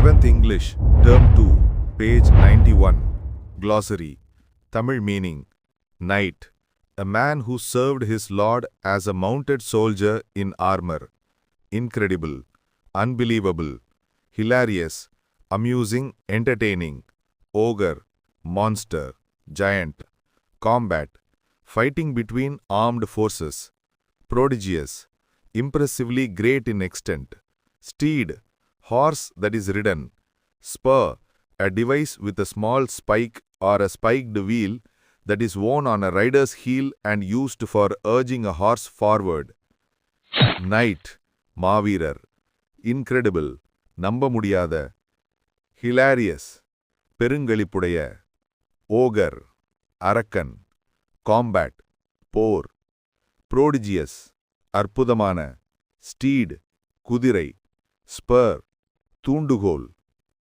11th English, Term 2, page 91. Glossary. Tamil meaning. Knight. A man who served his lord as a mounted soldier in armor. Incredible. Unbelievable. Hilarious. Amusing, entertaining. Ogre. Monster. Giant. Combat. Fighting between armed forces. Prodigious. Impressively great in extent. Steed. Horse that is ridden. Spur. A device with a small spike or a spiked wheel that is worn on a rider's heel and used for urging a horse forward. Knight. மாவீரர். Incredible. நம்ப முடியாத. Hilarious. பெருங்களிப்புடைய. Ogre. அரக்கன். Combat. போர். Prodigious. அற்புதமான. Steed. குதிரை. Spur. தூண்டுகோல்.